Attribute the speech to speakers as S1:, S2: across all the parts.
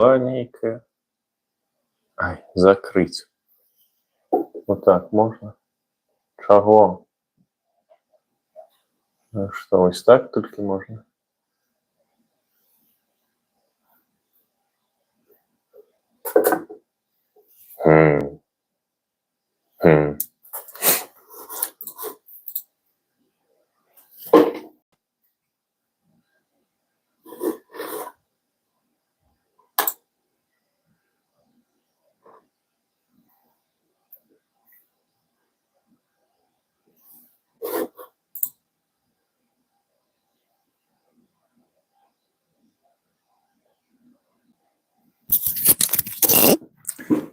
S1: нейкая. Ай, закрыть. Вот так можно? Чаго? Ну что, вот так только можно?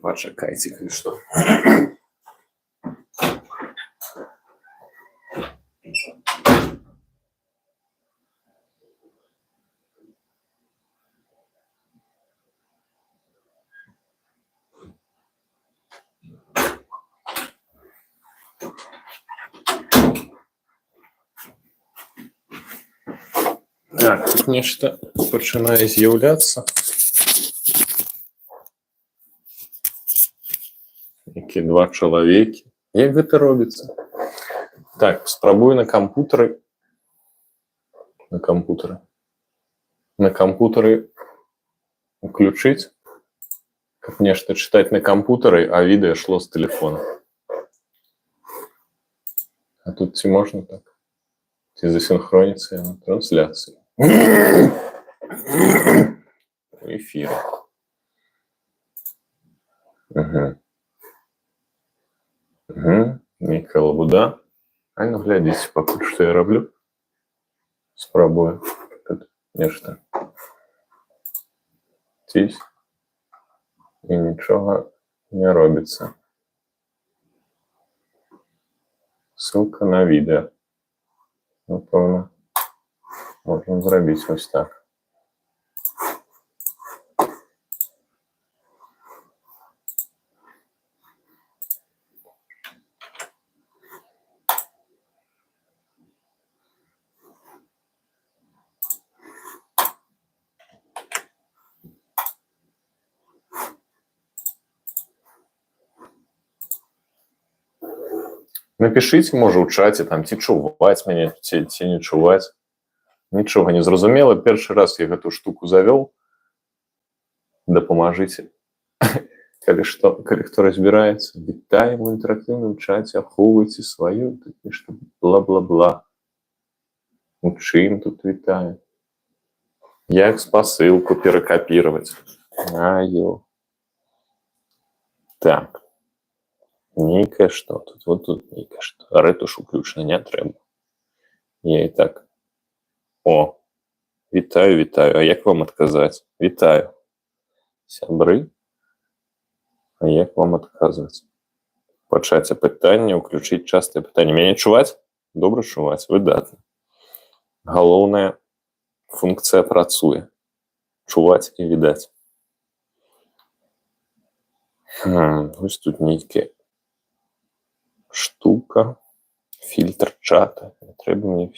S1: Почекайте, и что? Так, тут нечто починає з'являтися. Які два чоловіки. Як це робиться? Так, спробую на комп'ютері. На компьютере включить. Как нечто читать на компьютере, а видео шло с телефона. А тут ці можно так? Ці засинхрониться на трансляции. Эфир. Некая лабуда. А ну глядите, пока что я роблю. Спробую. Нечто. Здесь. І нічого не робиться. Ссылка на відео. Напевно, можна зробити ось так. Напишите, може, у чаті, там, ці чуваць мяне, ці не чуваць. Нічога не зразумела. Першы раз я гэту штуку завёл. Дапамажыце. Калі хто разбіраецца. Вітаем у інтэрактыўным чаце, ахоўвайце сваю, так нешта, бла-бла-бла. У чым тут вітаем? Як спасылку перакапіраваць? Аё. Так. Нейкае што тут, вот тут нейкае што. Рэтуш уключана не трэба. Я і так. О, вітаю, вітаю. А як вам адказаць? Вітаю. Сябры. А як вам адказваць? Пачаць пытанне, уключыць частае пытанне. Мяне чуваць? Добра чуваць, выдатна. Галоўная функцыя працуе. Чуваць і відаць. Вось тут нейкія штука, фильтр чата. Не трэба мне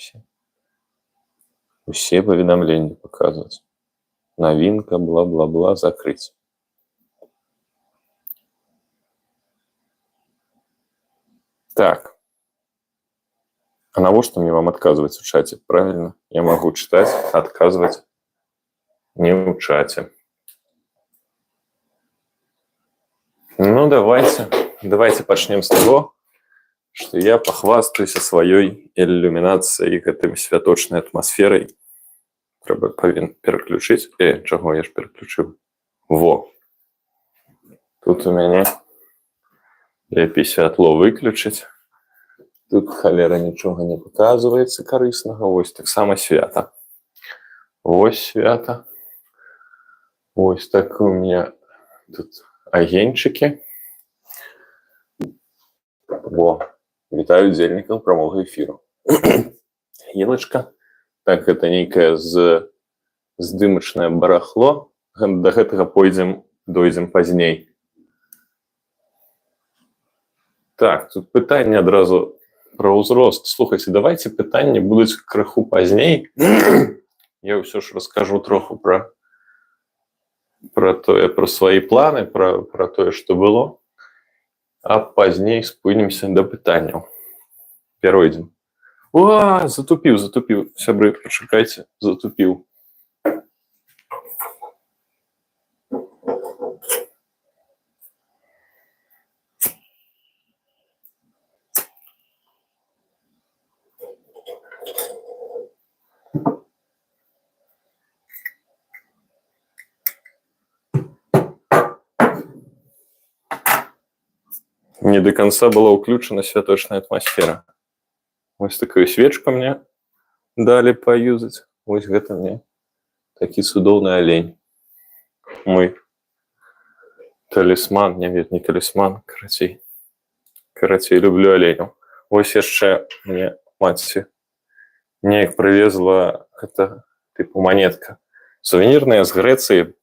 S1: усе паведамленні показывать. Новинка, бла-бла-бла, закрыть. Так. А навошта мне вам отказывать в чате? Правильно? Я могу читать, отказывать не в чате. Ну, давайте пачнем с того, что я похвастаюсь своей иллюминацией этой святочной атмосферой. Треба повинен переключить. Чего я ж переключил? Во. Тут у меня лепей святло выключить. Тут холера ничего не показывается корыстного. Ось так само свято. Ось свято. Ось так у меня тут агенчики. Во. Вітаю удзельнікаў прамога эфіру. Елачка. Так, это нейкае здымачнае барахло. До гэтага дойдзем пазней. Так, тут пытанне адразу пра ўзрост. Слухайце, давайте пытанні будуць крыху пазней. Я ўсё ж раскажу троху пра про свои планы, про тое, што было, а пазней спынімся да пытанняў. Перайдзем. О, затупіў, сябры, пачакайце, затупіў. Не до конца была ўключана святочная атмасфера. Вось такую свечку мне далі паюзаць. Вось гэта мне такі цудоўны алень. Мой талісман, не талісман, карацей, люблю аленяў. Вось яшчэ мне маці неяк прывезла гэта тыпу манетка. Сувенірная з Грэцыі,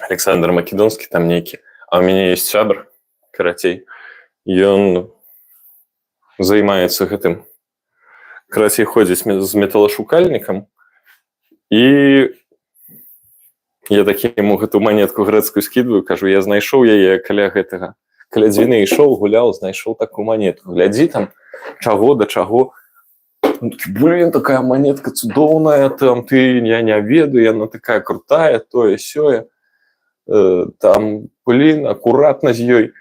S1: Александр Македонскі там нейкі. А ў мяне ёсць сябр, карацей. Ён займаецца гэтым. Карацей, ходзіць з металашукальнікам, і я такі яму гэту манетку грэцкую скідваю, кажу, я знайшоў яе каля дзвіны ішоў, гуляў, знайшоў такую манетку. Глядзі там, чаго да чаго. Блин, такая монетка цудоўная, там я не ведаю, яна такая крутая, тое сёе. Там, блин, акуратна з ёй.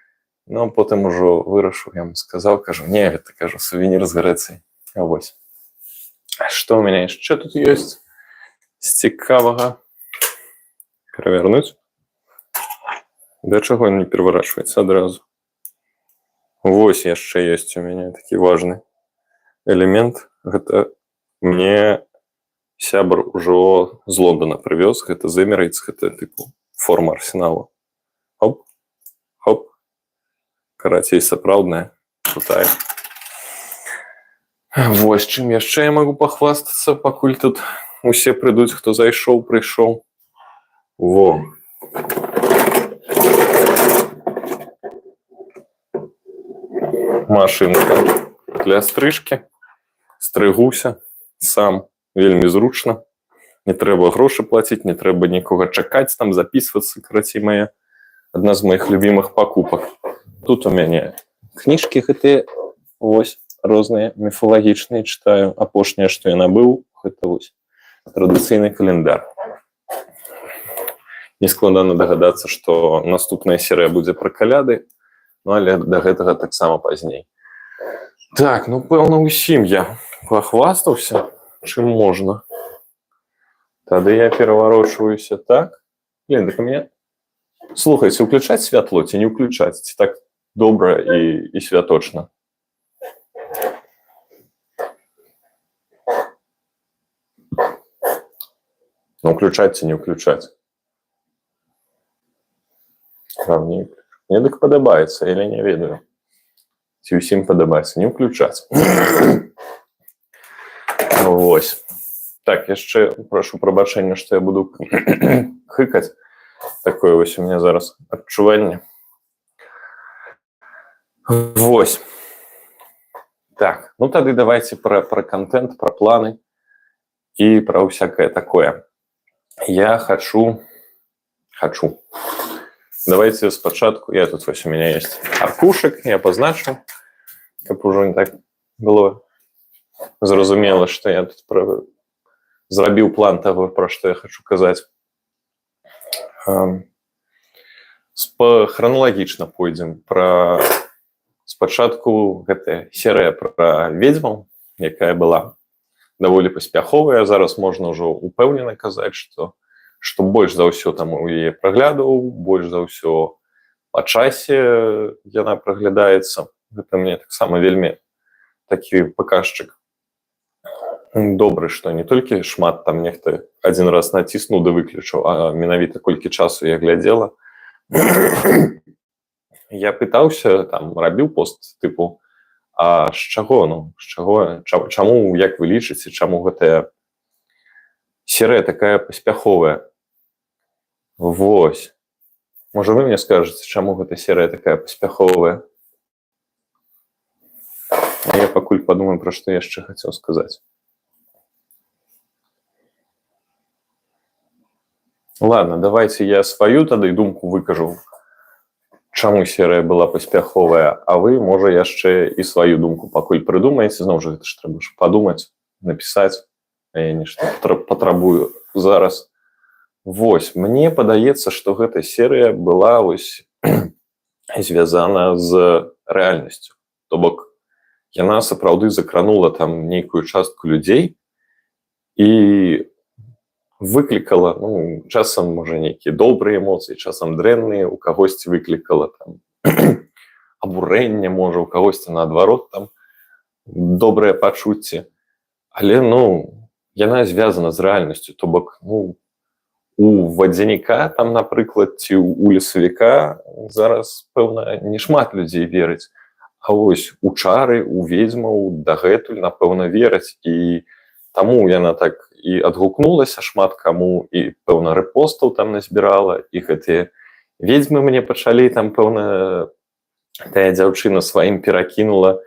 S1: Ну, потым ужо вырашыў, я яму сказаў, кажу, не, гэта, кажу, сувенір з Грэцыі. А вось. А што ў мяне яшчэ тут ёсць з цікавага? Перавярнуць? Да чаго не пераварачваецца адразу? Вось яшчэ ёсць у мяне такі важны элемент. Гэта мне сябр ужо з Лондона прывёз. Гэта з Эмірэйтс, гэта тыпу форма арсенала. Хоп, хоп. Карацей, сапраўдная, крутая. Вось чым яшчэ я магу пахвастацца, пакуль тут усе прыйдуць, хто зайшоў, прыйшоў. Во. Машынка для стрыжкі. Стрыгуся сам, вельмі зручна. Не трэба грошы плаціць, не трэба нікога чакаць, там записвацца, карацей, моя адна з маіх любімых пакупак. Тут у мяне кніжкі гэтыя, вось, розныя, міфалагічныя, чытаю. Апошняе, што я набыў, гэта вось традыцыйны календар. Нескладана дагадацца, што наступная серыя будзе пра каляды, ну, але да гэтага таксама пазней. Так, ну, пэўна, усім я пахвастаўся, чым можна. Тады я пераварочваюся так. Блин, так у меня... Слухайце, уключаць святло ці не уключаць? Ці так добра і святочна? Ну, уключаць ці не уключаць? Мне дык падабаецца, или не ведаю. Ці ўсім падабаецца, не уключаць. Вось. Так, яшчэ прашу прабачэння, што я буду хыкаць. Такое вось у меня зараз адчуванне. Вось. Так, ну тады давайте про контент, про планы и про всякое такое. Я хочу. Давайте спочатку, я тут вось у меня есть аркушек, я позначу, каб уже не так было зразумела, что я тут зрабіў план того, про что я хочу казаць. Храналагічна пойдзем пра спачатку гэтая серыя пра ведзьмаў, якая была даволі паспяховая. Зараз можна ўжо упэўнена казаць, што больш за ўсё там у яе праглядаў, больш за ўсё па часе яна праглядаецца. Гэта мне таксама вельмі такі паказчык добры, што не толькі шмат там нехта адзін раз націснуў да выключыў, а менавіта колькі часу я глядзела. Я пытаўся, там, рабіў пост, тыпу, а з чаго, чаму, як вы лічыце, чаму гэтая серыя такая паспяховая? Вось. Можа, вы мне скажаце, чаму гэта серыя такая паспяховая? А я пакуль падумаю, пра што яшчэ хацеў сказаць. Ладно, давайте я сваю тады думку выкажу, чаму серыя была паспяховая, а вы, можа, яшчэ і сваю думку пакуль прыдумаеце, зноў жа, гэта ж трэба ж падумаць, напісаць, а я нешта патрабую зараз. Вось, мне падаецца, што гэта серыя была вось звязана з рэальнасцю. То бок, яна сапраўды закранула там нейкую частку людзей і выклікала, ну, часам, можа, нейкія добрыя эмоцыі, часам дрэнныя, у кагосьці выклікала там абурэнне, можа, у кагосьці, наадварот, там добрыя пачуцці. Але, ну, яна звязана з рэальнасцю. То бок, ну, у вадзяніка, там, напрыклад, ці у лесавіка зараз, пэўна, не шмат людзей верыць. А вось у чары, у ведзьмаў дагэтуль, напэўна, вераць. І таму яна так і адгукнулася шмат каму, і, пэўна, рэпостаў там назбірала, і гэтыя ведзьмы мне пачалі, там, пэўна, тая дзяўчына сваім перакінула,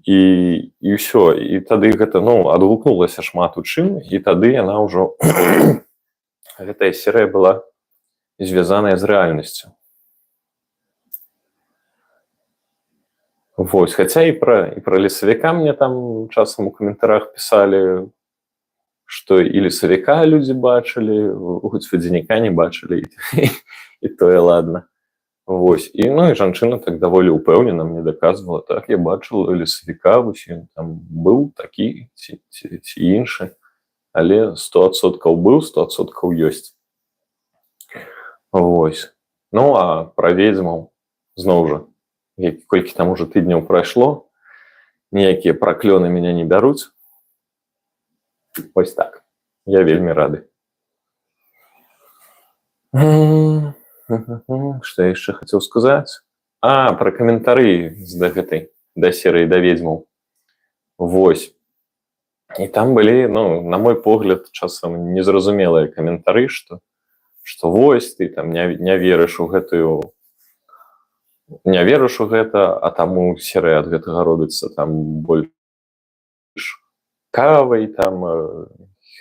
S1: і ўсё. І тады гэта, ну, адгукнулася шмат у чым, і тады яна ўжо... Гэтая серыя была звязаная з рэальнасцю. Вось, хаця і пра лесавіка мне там часам у каментарах пісалі, што і лесавіка людзі бачылі, хоць вадзяніка не бачылі, і тое ладна. Вось, і, ну, і жанчына так даволі ўпэўнена мне даказвала, так, я бачыла лесавіка, вось ён там быў такі ці іншы. Але 100% быў, 100% ёсць. Вось. Ну, а пра ведзьмаў, зноў жа, колькі там ужо тыдняў прайшло, ніякія праклёны мяне не бяруць. Вось так. Я вельмі рады. Што я яшчэ хацеў сказаць? Пра каментары да серыі да ведзьмаў. Вось. І там былі, ну, на мой погляд, часам незразумелыя каментары, што вось, ты там не верыш у гэтую... Не верыш у гэта, а таму серыя ад гэтага робіцца там больш кавай, там,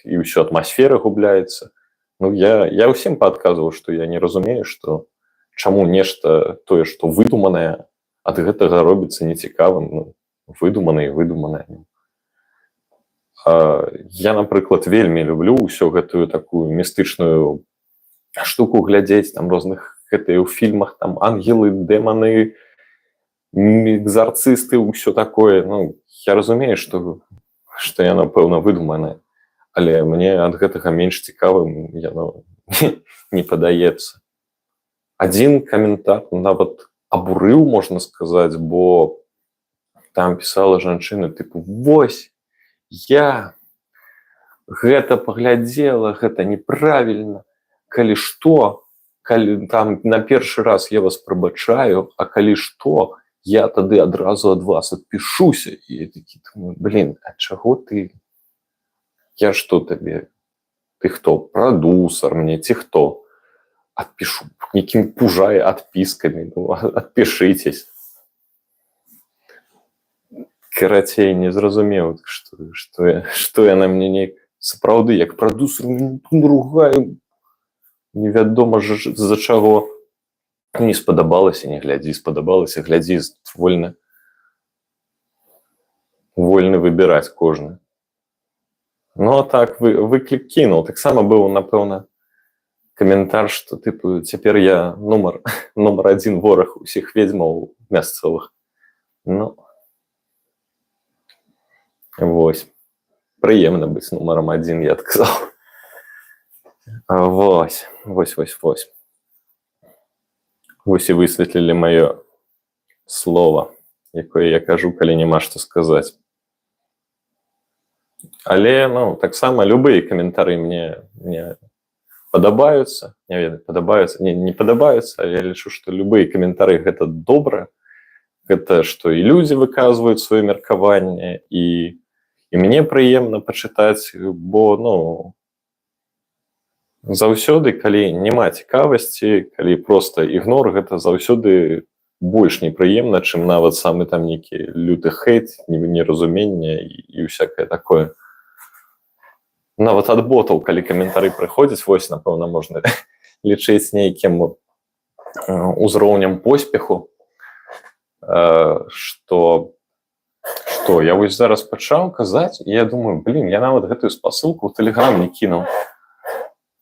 S1: і ўсё атмасфера губляецца. Ну, я ўсім падказваў, што я не разумею, што чаму нешта тое, што выдуманае, ад гэтага робіцца нецікавым, ну, выдуманае. Я, напрыклад, вельмі люблю ўсё гэтую такую містычную штуку глядзець, там розных гэтыя ў фільмах, там ангелы, дэманы, экзарцысты, ўсё такое. Ну, я разумею, што яно, пэўна, выдуманае, але мне ад гэтага менш цікавым яно не падаецца. Адзін каментар нават абурыў, можна сказаць, бо там пісала жанчына, тыпу, вось, я гэта паглядзела, гэта неправільна, калі што, калі там на першы раз я вас прабачаю, а калі што, я тады адразу ад вас адпішуся. І я такі думаю, блін, а чаго ты? Я што табе? Ты хто? Прадусар мне ці хто? Адпішу, нейкім пужае адпіскамі, ну, адпішыцесь. Карацей, не зразумеў, што яна мне неяк сапраўды, як прадусар, ругаю, невядома з-за чаго. Не спадабалася, не глядзі, спадабалася, глядзі, вольны выбіраць кожны. Ну, а так, выклік кінуў. Таксама быў, напэўна, каментар, што, тыпу, цяпер я нумар адзін вораг усіх ведзьмаў мясцовых. Ну, вось. Прыемна быць нумарам адзін, я адказаў. Вось. Вось і высветлілі маё слова, якое я кажу, калі няма што сказаць. Але, ну, таксама любыя каментары мне падабаюцца. Не ведаю, падабаюцца, не падабаюцца, але я лічу, што любыя каментары гэта добра. Гэта што і людзі выказваюць сваё меркаванне, і мне прыемна пачытаць, бо, ну, заўсёды, калі няма цікавасці, калі проста ігнор, гэта заўсёды больш непрыемна, чым нават самы там нейкі люты хейт, неразуменне і ўсякае такое. нават ад ботаў, калі каментары прыходзяць, вось, напэўна, можна лічыць нейкім узроўнем поспеху, што я вось зараз пачаў казаць, і я думаю, я нават гэтую спасылку ў Тэлеграм не кінуў.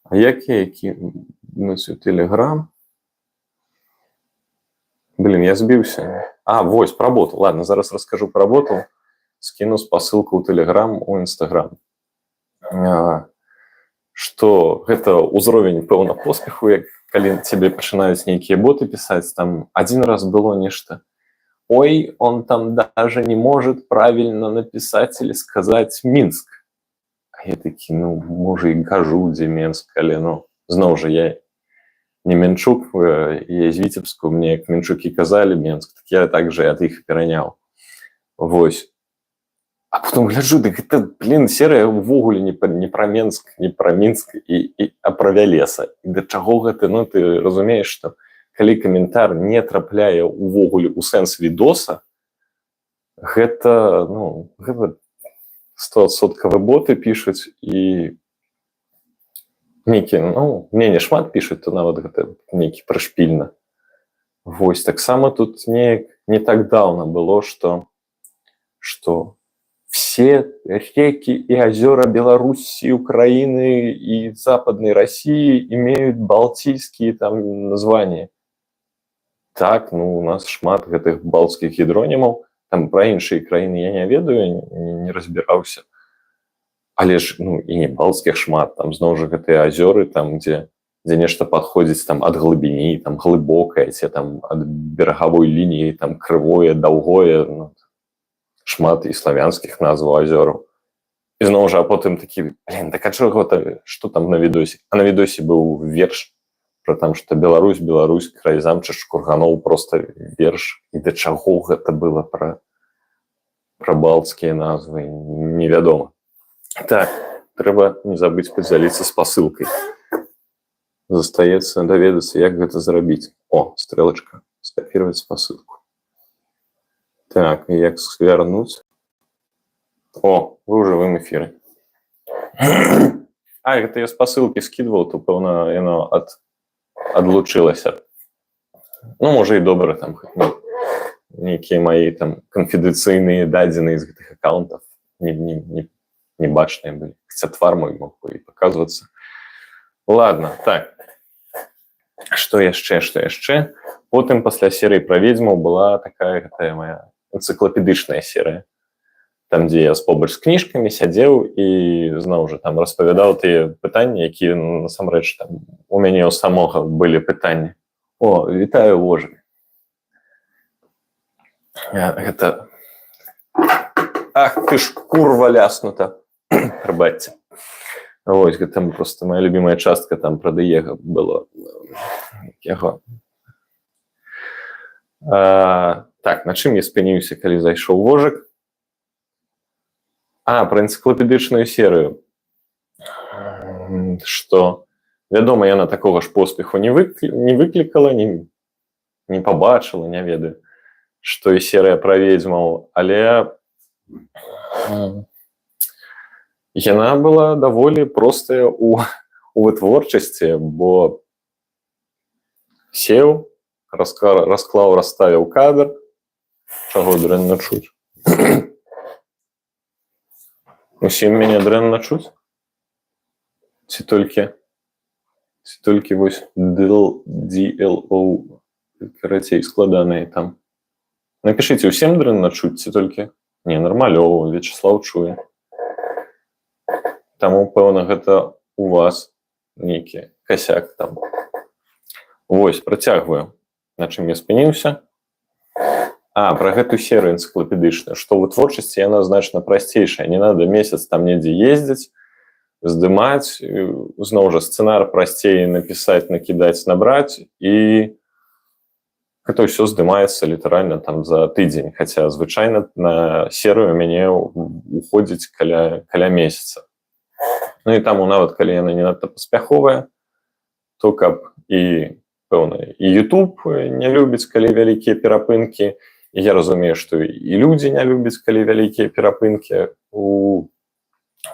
S1: А як я кінуць у Тэлеграм? Я збіўся. Вось, пра боту. Ладно, зараз раскажу пра боту. Скіну спасылку ў Тэлеграм, у Інстаграм. Што гэта ўзровень, пэўна, поспеху, як калі цябе пачынаюць нейкія боты пісаць, там один раз было нешта. Ой, он там даже не может правильно написать или сказать Минск. А я такі, можа і кажу, дзе Менск, але, зноў жа, я не Менчук, я з Віцебску, мне як Менчукі казалі Менск, так я так жа ад іх пераняў. Вось. А потом гляджу, дык гэта, серыя ўвогуле не пра Менск, не пра Мінск, а пра Вялеса. І да чаго гэта, ты разумееш, што калі каментар не трапляе ўвогуле ў сэнс відоса, гэта 100% боты пішуць, і нейкі, мне не шмат пішуць, то нават гэта нейкі прышпільна. Вось, таксама тут неяк не так даўна было, што все реки и озера Белоруссии, Украины и Западной России имеют балтийские там названия. Так, у нас шмат гэтых балтскіх гідронімаў, там пра іншыя краіны я не ведаю, не разбіраўся. Але ж, і не балтскіх шмат, там зноў жа гэтыя азёры, там, дзе нешта падходзіць там ад глыбіні, там глыбокае, ці там ад берагавой лініі, там крывое, даўгое, шмат і славянскіх назваў азёраў. І зноў жа, а потым такі, так а чаго, што там на відосе? А на відосе быў верш пра там, што Беларусь, край замчышч курганоў, проста верш. І да чаго гэта было пра балтскія назвы, невядома. Так, трэба не забыць падзяліцца спасылкай. Застаецца даведацца, як гэта зрабіць. Стрэлачка, скапіраваць спасылку. Так, і як свярнуць? Вы ў жывым эфіры. Гэта я спасылкі скідваў, то, пэўна, яно адлучылася. Можа і добра, там, нейкія мае там канфідэнцыйныя дадзеныя з гэтых аккаунтаў не бачныя былі. Хаця твар мой мог бы і паказвацца. Ладно, так. Што яшчэ? Потым пасля серыі пра ведзьмаў была такая моя энцыклапедычная серыя, там, дзе я побач з кніжкамі сядзеў і зноў жа там распавядаў тыя пытанні, якія насамрэч там у мяне ў самога былі пытанні. Вітаю, Вожак. Гэта... Ах, ты ж курва ляснута. Прабачце. Вось, гэта проста моя любімая частка там пра Дыега было. Яго. Так, на чым я спыніўся, калі зайшоў Вожак? Пра энцыклапедычную серыю. Што, вядома, яна такога ж поспеху не выклікала, не пабачыла, не ведаю, што і серыя пра ведзьмаў, але яна была даволі простая ў вытворчасці, бо сеў, расклаў, расставіў кадр, чаго дрэнна чуць. Усім мяне дрэнна чуць? Ці толькі вось DLO, карацей, складаныя там. Напішыце, усім дрэнна чуць, ці толькі? Не, нармалёва, Вячеслав чуе. Таму, пэўна, гэта у вас нейкі касяк там. Вось, працягваю. На чым я спыніўся? Пра гэту серыю энцыклапедычную, што ў вытворчасці яна значна прасцейшая. Не надо месяц там недзе ездзіць, здымаць, зноў жа сцэнар прасцей напісаць, накідаць, набраць, і гэта ўсё здымаецца літаральна там за тыдзень, хаця звычайна на серыю мяне уходзіць каля месяца. І таму нават калі яна не надта паспяховая, то каб і, пэўна, і YouTube не любіць, калі вялікія перапынкі, і я разумею, што і людзі не любяць, калі вялікія перапынкі у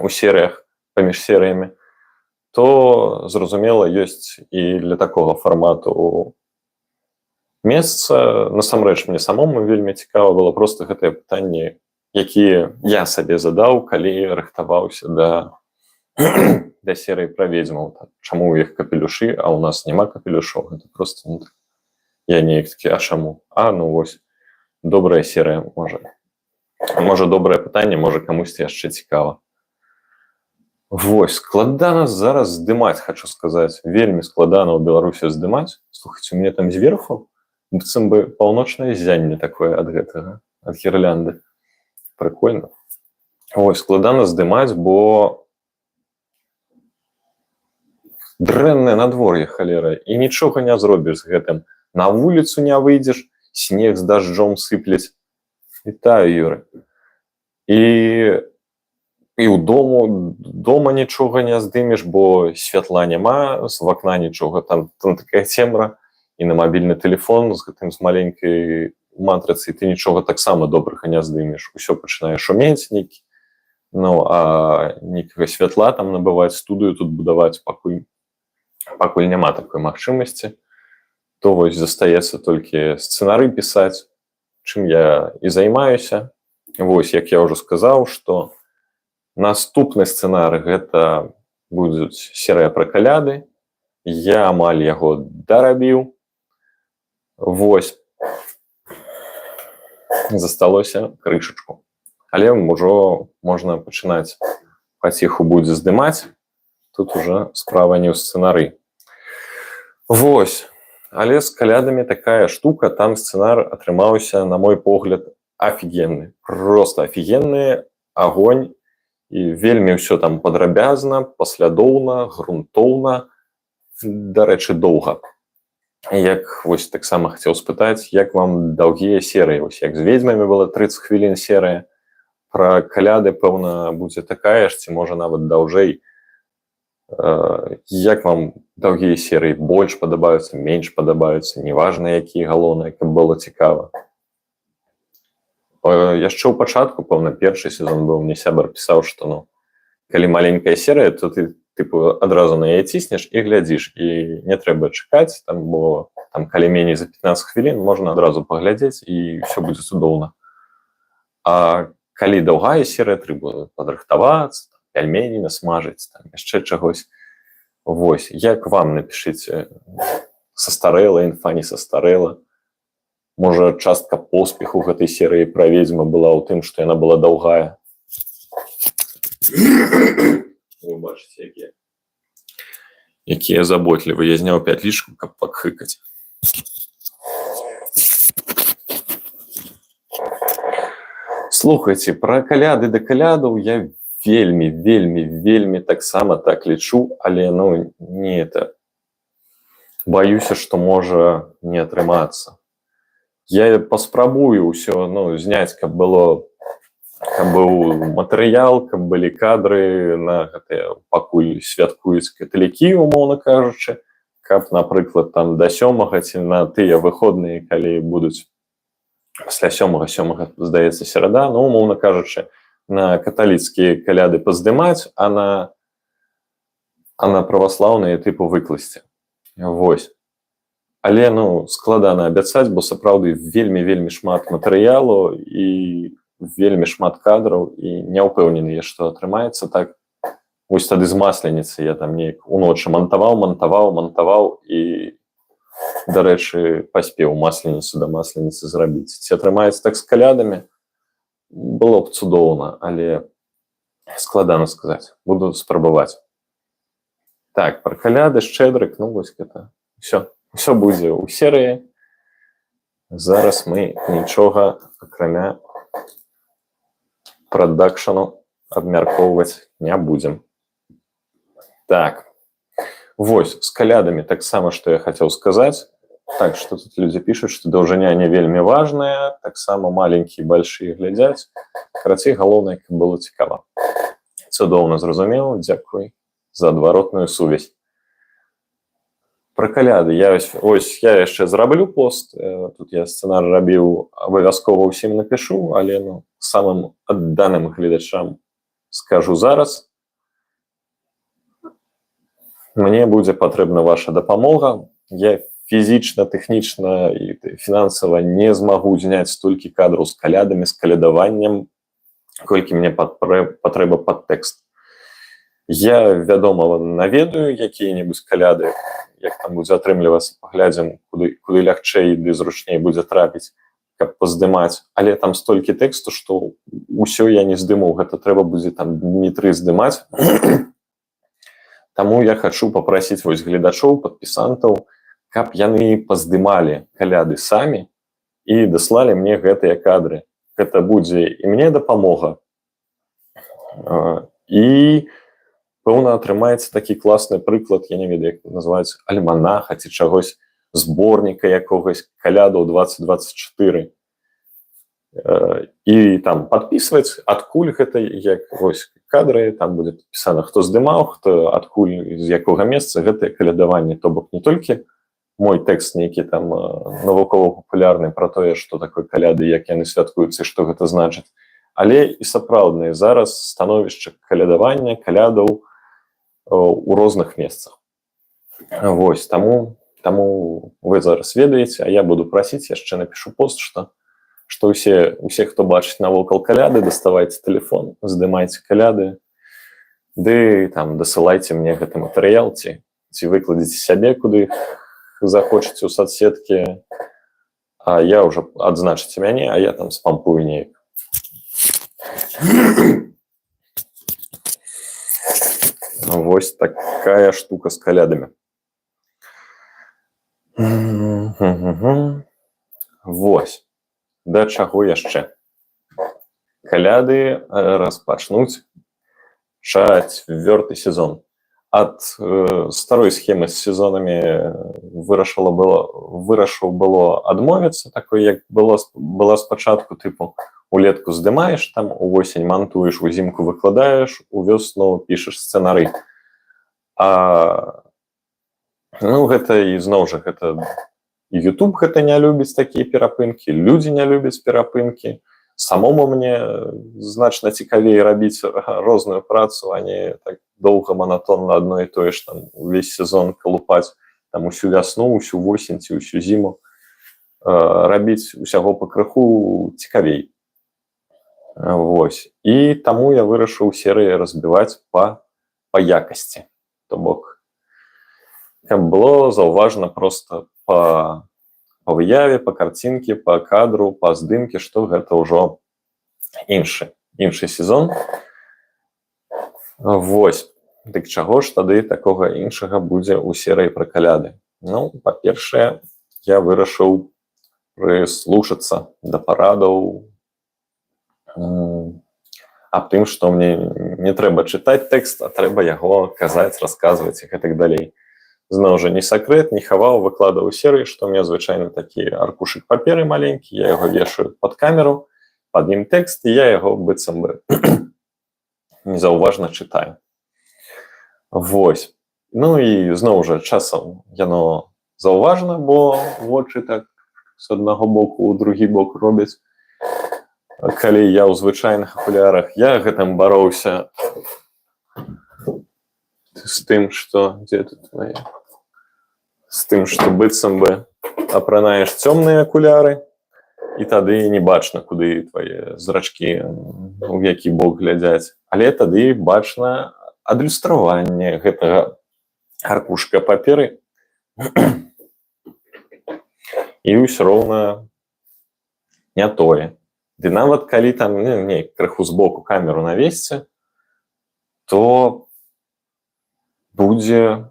S1: серыях. паміж серыямі, то, зразумела, ёсць і для такога фармату месца. Насамрэч, мне самому вельмі цікава было проста гэтыя пытанні, якія я сабе задаў, калі рыхтаваўся да серыі пра ведзьмаў. Чаму ў іх капелюшы, а ў нас няма капелюшоў? Гэта проста я неяк такі, а чаму? Вось, добрая серыя, можа добрае пытанне, можа камусьці яшчэ цікава. Вось, складана зараз здымаць, хочу сказаць. Вельмі складана ў Беларусі здымаць. Слухайце, у мяне там зверху быццам бы паўночнае ззянне такое ад гэтага, ад гірлянды. Прыкольна. Вось, складана здымаць, бо дрэннае надвор'е, халера, і нічога не зробіш з гэтым. На вуліцу не выйдзеш, снег з дажджом сыпляць. Вітаю, Юры. І ў дома нічога не здымеш, бо святла няма, з вакна нічога, там такая цемра, і на мабільны тэлефон з гэтым з маленькай матрыцай ты нічога таксама добрага не здымеш. Усё пачынае шумець нейкі, а нейкага святла там набываць, студыю тут будаваць, пакуль няма такой магчымасці, то вось застаецца толькі сцэнары пісаць, чым я і займаюся. Вось, як я ўжо сказаў, што наступны сцэнарый гэта будзе серыя пра каляды. Я амаль яго дарабіў. Вось. Засталося крышачку. Але ўжо можна пачынаць паціху будзе здымаць. Тут уже справа не ў сцэнары. Вось. Але з калядамі такая штука, там сцэнар атрымаўся, на мой погляд, офігенны. Просто офігенны, агонь. І вельмі ўсё там падрабязна, паслядоўна, грунтоўна, дарэчы, доўга. Як вось таксама хацеў спытаць, як вам даўгія серыі? Вось як з ведзьмамі была 30 хвілін серыя, пра каляды, пэўна, будзе такая ж, ці можа нават даўжэй. Як вам даўгія серыі? Больш падабаюцца, менш падабаюцца, неважна, якія, галоўнае, каб было цікава. Яшчэ ў пачатку, пэўна, першы сезон быў, мне сябар пісаў, што калі маленькая серыя, то ты адразу на яе ціснеш і глядзіш, і не трэба чакаць, бо калі меней за 15 хвілін, можна адразу паглядзець, і ўсё будзе цудоўна. А калі даўгая серыя, трэба падрыхтавацца, пельмені насмажыць, яшчэ чагось. Вось, як вам, напішыце, састарэла інфа, не састарэла? Можа, частка поспеху гэтай серыі пра ведзьму была ў тым, што яна была даўгая. Вы бачыце, якія заботлівы. Я зняў пятлічку, каб пакхыкаць. Слухайце, пра каляды да калядаў я вельмі таксама так лічу, але, не это. Баюся, што можа не атрымацца. Я паспрабую ўсё зняць, каб быў матэрыял, каб былі кадры на гэтыя пакуль святкуюць каталікі, умоўна кажучы, каб, напрыклад, там да 7-га ці на тыя выходныя, калі будуць пасля 7-га, здаецца, серада, умоўна кажучы, на каталіцкія каляды паздымаць, а на праваслаўныя тыпу выкласці. Вось. Але, складана абяцаць, бо сапраўды вельмі шмат матэрыялу і вельмі шмат кадраў, і не ўпэўнены, што атрымаецца так. Вось тады з масленіцы я там неяк уночы мантаваў і, дарэчы, паспеў масленіцу да масленіцы зрабіць. Ці атрымаецца так з калядамі? Было б цудоўна, але складана сказаць. Буду спрабаваць. Так, пра каляды, шчэдрык, вось гэта. Усё будзе ў серыі. Зараз мы нічога, акрамя прадакшану, абмяркоўваць не будзем. Так. Вось, з калядамі таксама, што я хацеў сказаць. Так, што тут людзі пішуць, што даўжыня не вельмі важная, таксама маленькія і бальшыя глядзяць. Карацей, галоўнае, каб было цікава. Цудоўна зразумела, дзякуй за адваротную сувязь. Пра каляды. Я яшчэ зраблю пост. Тут я сцэнар рабіў, абавязкова ўсім напішу, але самым адданым гледачам скажу зараз. мне будзе патрэбна ваша дапамога. Я фізічна, тэхнічна і фінансава не змагу зняць столькі кадраў з калядамі, з калядаваннем, колькі мне патрэба пад тэкст. Я, вядома, наведаю якія-небудзь каляды, як там будзе атрымлівацца, паглядзім, куды лягчэй ды зручней будзе трапіць, каб паздымаць. Але там столькі тэксту, што ўсё я не здыму, гэта трэба будзе там дні 3 здымаць. Таму я хачу папрасіць вось гледачоў, падпісантаў, каб яны паздымалі каляды самі і даслалі мне гэтыя кадры. Гэта будзе і мне дапамога, і пэўна атрымаецца такі класны прыклад, я не ведаю, як называюць, альманаха ці чагось, зборніка якогось, калядаў 2024. І там падпісваць, адкуль гэта, як вось кадры, там будзе падпісана, хто здымаў, хто адкуль, з якога месца гэтае калядаванне, то бок не толькі мой тэкст нейкі там навукова-папулярны пра тое, што такое каляды, як яны святкуюцца і што гэта значыць, але і сапраўднае зараз становішча калядавання, калядаў у розных месцах. Вось, таму вы зараз ведаеце, а я буду прасіць, яшчэ напишу пост, што усе, хто бачыць навокал каляды, даставайце тэлефон, здымайце каляды, ды там дасылайце мне гэты матэрыял, ці выкладзіце сябе, куды захочаце ў соцсеткі, а я ўжо адзначыце мяне, а я там спампую неяк. Вось такая штука з калядамі. Вось. Да чаго яшчэ? Каляды распачнуць 4-й сезон. Ад старой схемы з сезонамі вырашыў было адмовіцца, такой, як была спачатку, тыпу, улетку здымаеш, там увосень мантуеш, узімку выкладаеш, у вёсну пішаш сцэнары. Гэта і зноў жа, гэта і YouTube гэта не любіць такія перапынкі, людзі не любяць перапынкі. Самому мне значна цікавей рабіць розную працу, а не так доўга, манатонна адно і тое ж там увесь сезон калупаць, там усю вясну, усю восень ці усю зіму. Рабіць усяго пакрыху цікавей. Вось. І таму я вырашыў серыі разбіваць па якасці. То бок, каб было заўважна проста па выяве, па карцінкі, па кадру, па здымкі, што гэта ўжо іншы сезон. Вось. Дык чаго ж тады такога іншага будзе ў серыі пра каляды? Ну, па-першае, я вырашыў прыслушацца да парадаў аб тым, што мне не трэба чытаць тэкст, а трэба яго казаць, расказваць і гэтак далей. Зноў жа, не сакрэт, не хаваў, выкладаў у серыі, што у меня звычайна такі аркушык паперы маленькі, я яго вешаю пад камеру, пад ім тэкст, і я яго быццам бы незаўважна чытаю. Вось. Ну і зноў жа, часам яно заўважна, бо вочы так з аднаго боку ў другі бок робяць. Калі я ў звычайных акулярах, я гэтым бароўся з тым, што... Дзе тут моя? З тым, што быццам бы апранаеш цёмныя акуляры, і тады не бачна, куды твае зрачкі, у які бок глядзяць. Але тады бачна адлюстраванне гэтага аркушка паперы. І ўсё роўна не тое. Ды нават калі там крыху збоку камеру навесці, то будзе,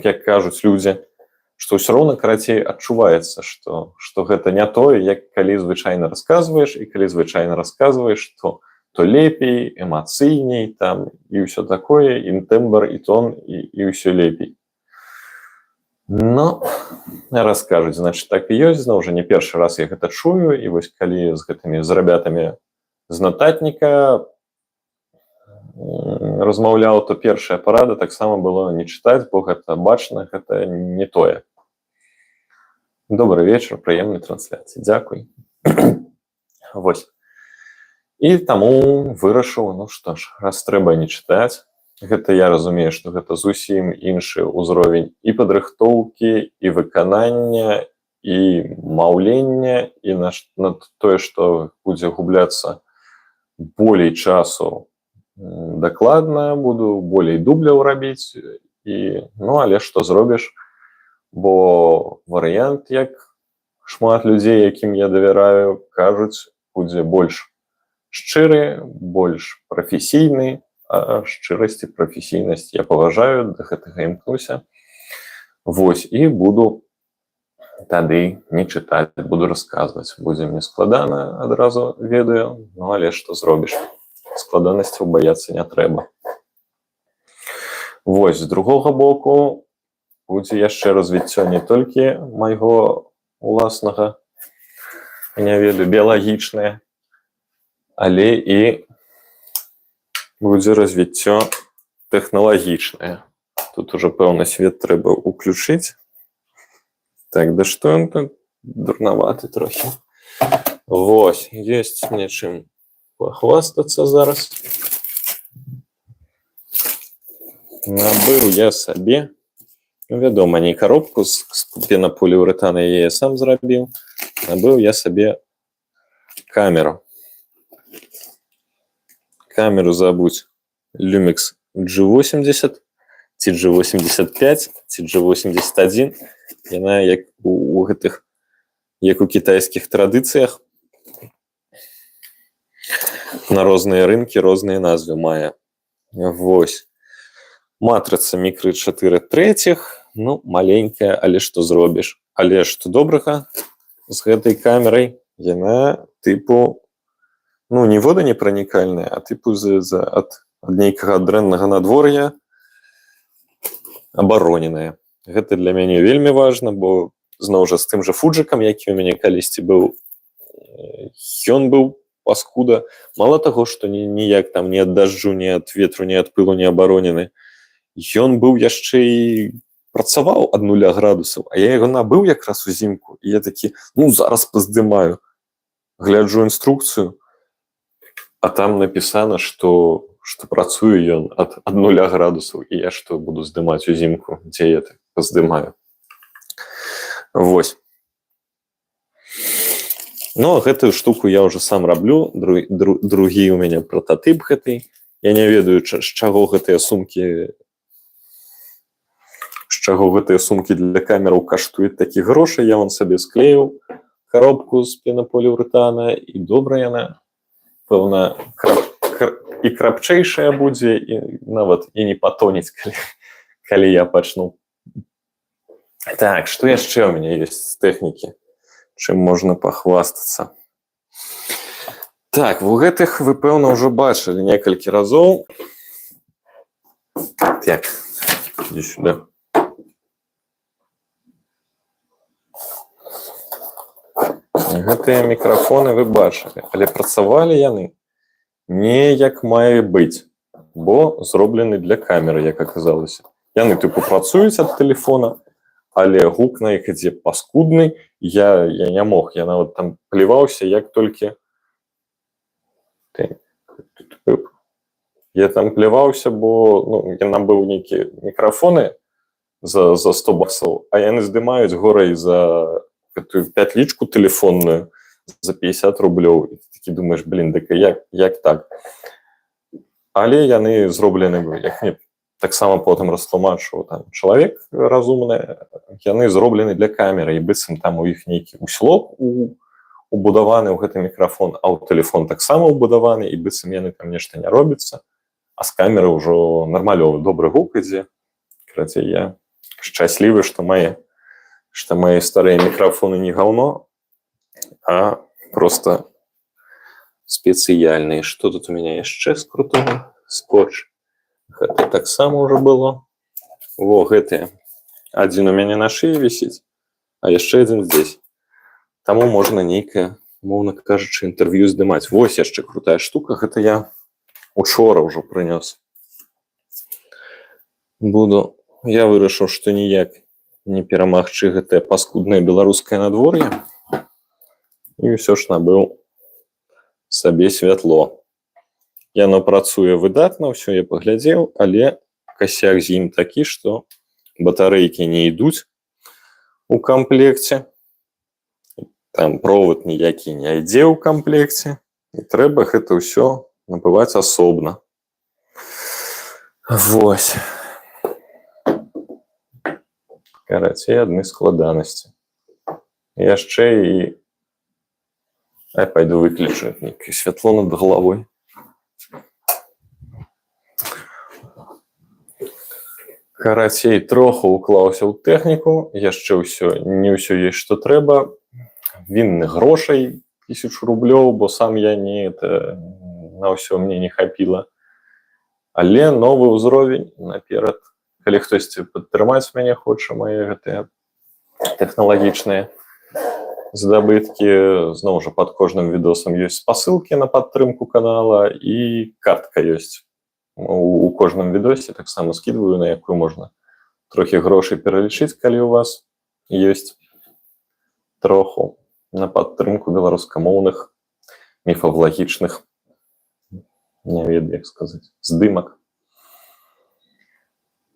S1: як кажуць людзі, што ўсё роўна карацей адчуваецца, што гэта не тое, як калі звычайна расказваеш, і калі звычайна расказваеш, то лепей, эмацыйней, там, і ўсё такое, і тэмбр, і тон, і ўсё лепей. Ну, раскажуць, значыць, так і ёсць, зноў жа, не першы раз я гэта чую, і вось калі з гэтымі рабятамі з нататніка размаўляў, то першая парада таксама было не чытаць, бо гэта бачна, гэта не тое. Добры вечар, прыемнай трансляцыі, дзякуй. Вось. І таму вырашыў, ну што ж, раз трэба не чытаць, Гэта я разумею, што гэта зусім іншы ўзровень і падрыхтоўкі, і выканання, і маўлення, і на тое, што будзе губляцца болей часу дакладна, буду болей дубляў рабіць, але што зробіш, бо варыянт, як шмат людзей, якім я давяраю, кажуць, будзе больш шчыры, больш прафесійны, а шчырасць і прафесійнасць я паважаю, да гэтага імкнуся. Вось, і буду тады не чытаць, буду расказваць. Будзе мне складана, адразу ведаю, але што зробіш? Складанасцяў баяцца не трэба. Вось, з другога боку, будзе яшчэ развіццё не толькі майго уласнага, не ведаю, біялагічнае, але і будзе развіццё тэхналагічнае. Тут ужо пэўны свет трэба ўключыць. Так, да што ён тут дурнаваты трохі. Вось, ёсць мне чым пахвастацца зараз. Набыў я сабе, вядома, не коробку з пенаполіурэтана, я сам зрабіў. Набыў я сабе камеру. Камеру забудь Lumix G80, ці G85, ці G81. Яна як у гэтых, як у кітайскіх традыцыях, на розныя рынкі розныя назвы мае. Вось. Матрыца мікры 4/3, маленькая, але што зробіш. Але што добрага з гэтай камерай, яна тыпу, не воданепранікальная, а тыпу ад нейкага дрэннага надвор'я абароненая. Гэта для мяне вельмі важна, бо зноў жа з тым жа фуджыкам, які ў мяне калісьці быў, ён быў паскуда. Мала таго, што ніяк там ні ад дажджу, ні ад ветру, ні ад пылу не абаронены. Ён быў яшчэ і працаваў ад 0 градусаў, а я яго набыў якраз узімку, і я такі, зараз паздымаю. Гляджу інструкцыю, а там напісана, што працуе ён ад 0 градусаў, і я што буду здымаць узімку, дзе я так паздымаю. Вось. Гэтую штуку я ўжо сам раблю, другі ў мяне прататып гэтай. Я не ведаю, з чаго гэтыя сумкі для камераў каштуюць такі грошы. Я вон сабе склеіў коробку з пенаполіурэтана, і добра яна, пэўна, і крапчэйшая будзе, і нават і не патонець, калі я пачну. Так, што яшчэ ў мяне ёсць з тэхнікі, чым можна пахвастацца? Так, гэтых вы, пэўна, ўжо бачылі некалькі разоў. Так, ідзі сюда. Гэтыя мікрафоны вы бачылі, але працавалі яны не як мае быць, бо зроблены для камеры, як аказалася. Яны тыпу працуюць ад тэлефона, але гук на іх ідзе паскудны. Я не мог, я нават там пліваўся, як толькі... Я там пліваўся, бо я набыў нейкія мікрафоны за 100 баксаў, а яны здымаюць горай за гэтую пятлічку тэлефонную за 50 рублёў. І ты такі думаеш, дык як так? Але яны зроблены, як мне таксама потым растлумачыў чалавек разумны, яны зроблены для камеры, і быццам там у іх нейкі услуг убудаваны ў гэты мікрафон, а ў тэлефон таксама убудаваны, і быццам яны там нешта не робіцца, а з камеры ўжо нармалёвы добры гук ідзе. Карацей, я шчаслівы, што мае старыя мікрафоны не гаўно, а просто спецыяльныя. Што тут у мяне яшчэ з крутога? Скотч. Гэта таксама ўжо было. Гэтыя. Адзін у мяне на шыі вісіць, а яшчэ адзін здесь. Таму можна нейкае, моўна кажучы, інтэрв'ю здымаць. Вось яшчэ крутая штука. Гэта я учора ўжо прынёс. Я вырашыў, што ніяк не перамагчы гэтае паскуднае беларускае надвор'е. І ўсё ж набыў сабе святло. Яно працуе выдатна, ўсё я паглядзеў, але касяк з ім такі, што батарэйкі не ідуць у камплекце, там провод ніякі не ідзе ў камплекце, і трэба гэта ўсё набываць асобна. Вось. Карацей, адны складанасці. Яшчэ і... Пайду выключу нейкае святло над галавой. Карацей, троху уклаўся ў тэхніку, яшчэ не ўсё ёсць, што трэба. Вінны грошай 1000 рублёў, бо сам я на ўсё мне не хапіла. Але новы ўзровень наперад. Калі хтосьці падтрымаць мяне хоча, мае гэтыя тэхналагічныя здабыткі, зноў жа пад кожным відосам ёсць спасылкі на падтрымку канала і картка ёсць. У кожным відосе таксама скідваю, на якую можна трохі грошай пералічыць, калі у вас ёсць троху на падтрымку беларускамоўных міфалагічных, не ведаю, як сказаць, здымак.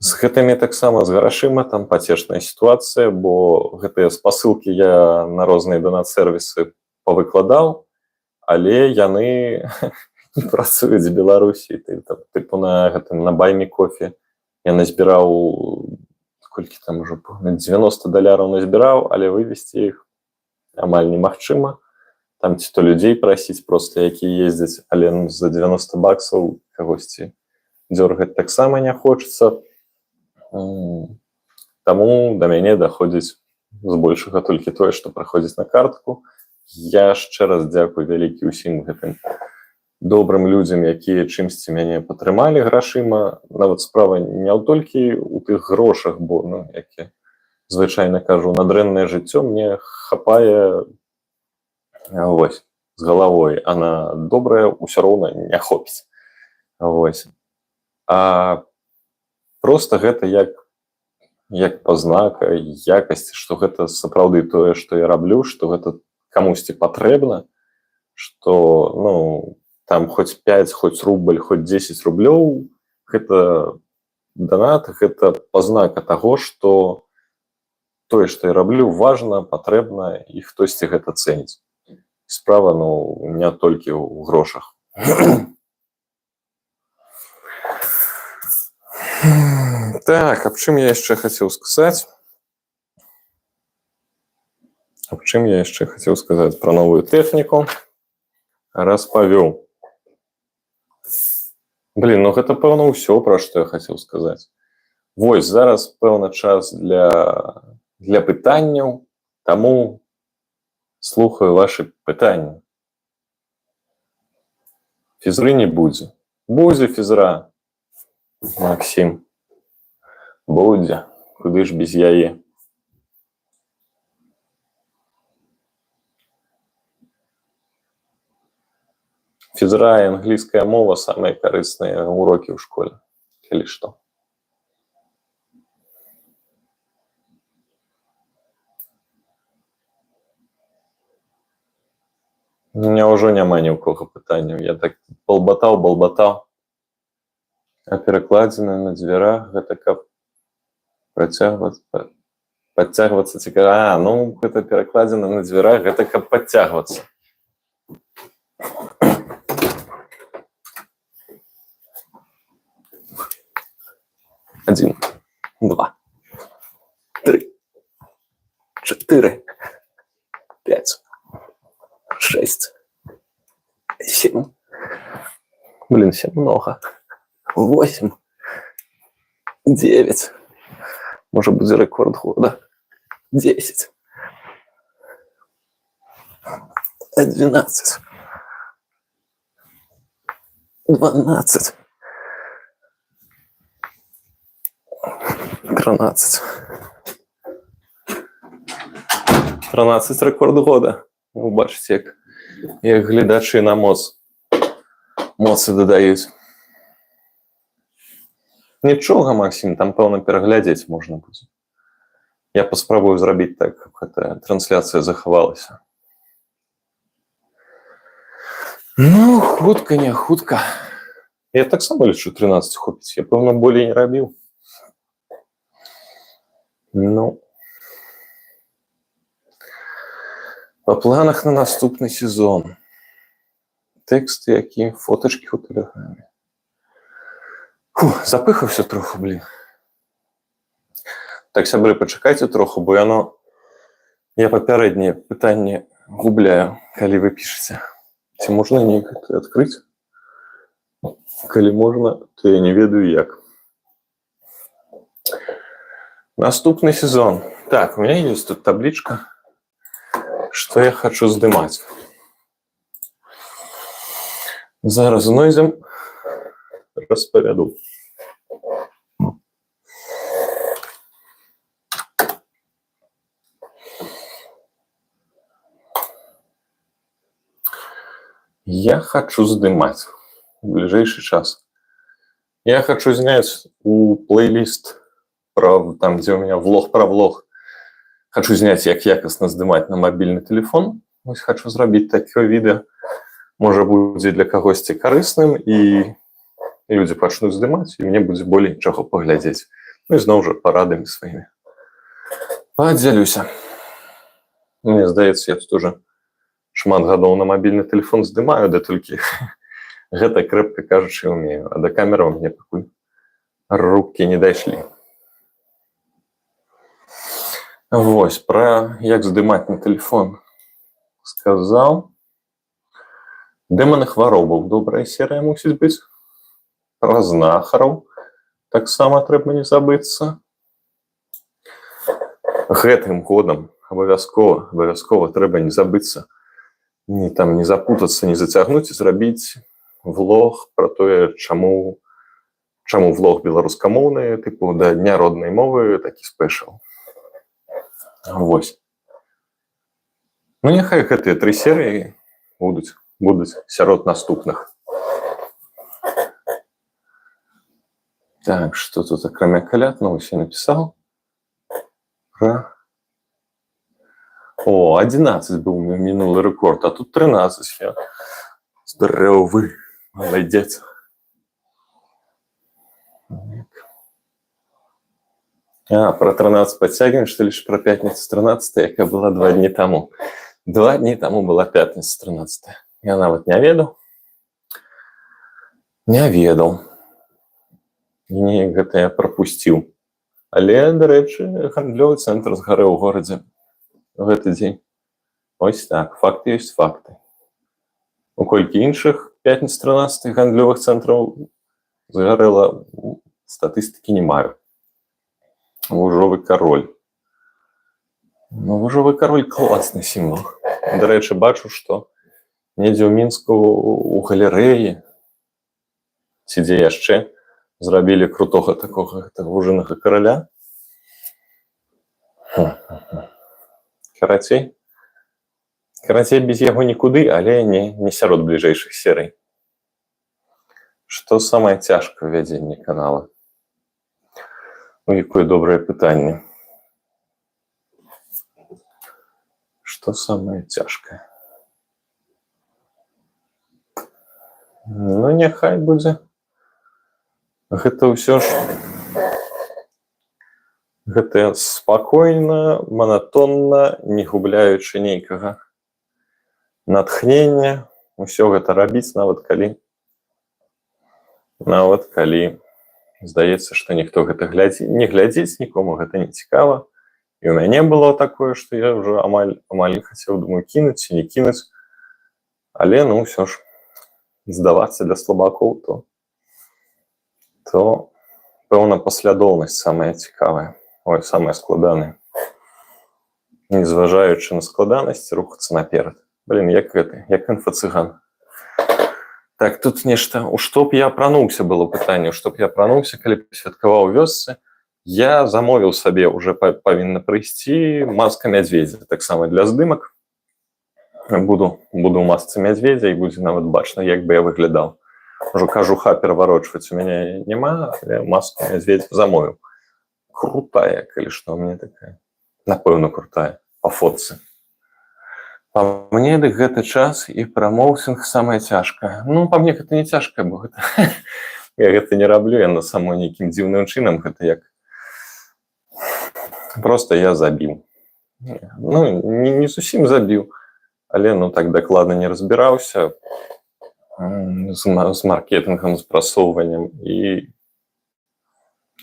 S1: З гэтымі таксама, з грашыма, там пацешная сітуацыя, бо гэтыя спасылкі я на розныя донат-сервісы павыкладаў, але яны не працуюць з Беларусі. Тыпу на Buy Me Coffee я назбіраў, колькі там ужо, $90 назбіраў, але вывесці іх амаль немагчыма. Там ці то людзей прасіць проста, якія ездзяць, але за $90 кагосьці дзёргаць таксама не хочацца. Таму да мяне даходзіць збольшага толькі тое, што праходзіць на картку. Я яшчэ раз дзякую вялікі ўсім гэтым добрым людзям, якія чымсьці мяне падтрымалі грашыма. Нават справа не толькі ў тых грошах, бо, як я звычайна кажу, на дрэннае жыццё мне хапае вось з галавой, а на добрае ўсё роўна не хопіць. Вось. А проста гэта як пазнака якасці, што гэта сапраўды тое, што я раблю, што гэта камусьці патрэбна, што, там хоць 5, хоць рубль, хоць 10 рублёў, гэта донат, гэта пазнака таго, што тое, што я раблю, важна, патрэбна, і хтосьці гэта цэніць. Справа, не толькі ў грошах. Так, аб чым я яшчэ хацеў сказаць? Пра новую тэхніку. Распавёў. Гэта, пэўна, ўсё, пра што я хацеў сказаць. Вось, зараз, пэўна, час для пытанняў, таму слухаю вашы пытанні. Фізры не будзе. Будзе фізра, Максім. Будзе. Куды ж без яе? Фізра і англійская мова самыя карысныя урокі ў школе, калі што. У меня ўжо няма ні ў кого пытанняў. Я так балбатаў. А перакладзена на дзвярах, гэта каб падцягвацца цікава. Гэта перакладзена на дзвярах, гэта каб падцягвацца. 1, 2, 3, 4, 5, 6, 7. 7 много. 8, 9. Может быть, рекорд года. 10, 11, 12, 13. 13 рекорд года. Ви бачите, як глядачі на моцы дадаюць. Нічога, Максим, там, пэўна, пераглядзець можна будзе. Я паспрабую зрабіць так, каб гэтая трансляцыя захавалася. Хутка, не хутка. Я таксама лічу 13 хопіць. Я, пэўна, болей не рабіў. Ну, па планах на наступны сезон. Тэксты, якія, фотачкі ў тэлеграме. Запыхаўся троху, блин. Так, сябры, пачакайце троху, бо я папярэдняе пытанне губляю, калі вы пішаце. Ці можна неяк гэта адкрыць? Калі можна, то я не ведаю як. Наступны сезон. Так, у меня есть тут табличка, что я хочу здымаць. Зараз знойдзем, распавяду. Я хочу здымаць в ближайший час. Я хочу снять у плейлист про, там, где у меня влог про влог. Хочу снять, як якасна здымаць на мобильный телефон. Вось хочу зрабіць такое відео. Можа будзе для кагосьці карысным, і людзі пачнуць здымаць, і мне будзе болей чаго паглядзець. Ну і зноў жа парадамі сваімі. Падзялюся. Мне здаецца, я тут уже шмат гадоў на мобільны телефон здымаю, да толькі гэта крэпка кажучы умею, а да камераў мне пакуль рукі не дайшлі. Вось, пра як здымаць на телефон сказаў. Дэманы хваробаў добрая серыя мусіць быць. Пра знахараў таксама трэба не забыцца. Гэтым годам абавязкова трэба не забыцца, не запутацца, не зацягнуць і зрабіць влог пра тое, чаму влог беларускамоўны, тыпу да дня роднай мовы, такі спешл. Вось. Ну, няхай гэтыя 3 серыі будуць сярод наступных. Так, што тут акрамя каляд, ну, вось я напісаў. О, 11 быў мінулы рэкорд, а тут 13. Я здаровы, молодец. Про 13 подтягиваем, что лишь про пятницу 13, якая была 2 дні тому. 2 дні тому была пятница 13. Я нават не ведаў. І гэта я прапусціў. Але, дарэчы, гандлёвы цэнтр згарэў у горадзе в гэты дзень. Ось так, факты ёсць факты. У колькі іншых пятниц 13 гандлёвых цэнтраў згарэла, статыстыкі не маю. Вужовы кароль. Ну, вужовы кароль класны сімвал. Дарэчы, бачу, што недзе ў Мінску у галерэі ці дзе яшчэ зрабілі крутога такога вужанага караля. Карацей, без яго нікуды, але не сярод бліжэйшых серый. Што самае цяжкае ў вядзенні канала? Ну, якое добрае пытанне. Што самае цяжкае? Ну, няхай будзе. Гэта ўсё ж... Гэта спакойна, манатонна, не губляючы нейкага натхнення. Усё гэта рабіць, нават калі здаецца, што ніхто гэта не глядзіць, нікому гэта не цікава. І ў мяне было такое, што я ўжо амаль не хацеў, думаю, кінуць ці не кінуць. Але, ну, ўсё ж, здавацца для слабакоў, то пэўна, паслядоўнасць самая цікавая. Ой, самая складаная. Незважаючы на складанасць, рухацца наперад. Блин, як інфа-цыган. Так, тут нешта, у што б я апрануўся, было пытанне, у што б я апрануўся, калі б святкаваў у вёсцы. Я замовіў сабе, уже павінна прыйсці, маска мядзведзя, таксама для здымак. Буду ў масцы мядзведзя, і будзе нават бачна, як бы я выглядаў. Ужо кажуха пераварочваць у мяне няма, але маску мядзведзя замовіў. Крутая, калі што, у мяне такая. Напэўна, крутая, па фотцы. Па мне дык гэты час і прамоўсінг самае цяжкае. Ну, па мне гэта не цяжкае, бо гэта я гэта не раблю, яно само нейкім дзіўным чынам, гэта як просто я забіў. Ну, не зусім забіў, але ну так дакладна не разбіраўся з маркетынгам, з прасоўваннем і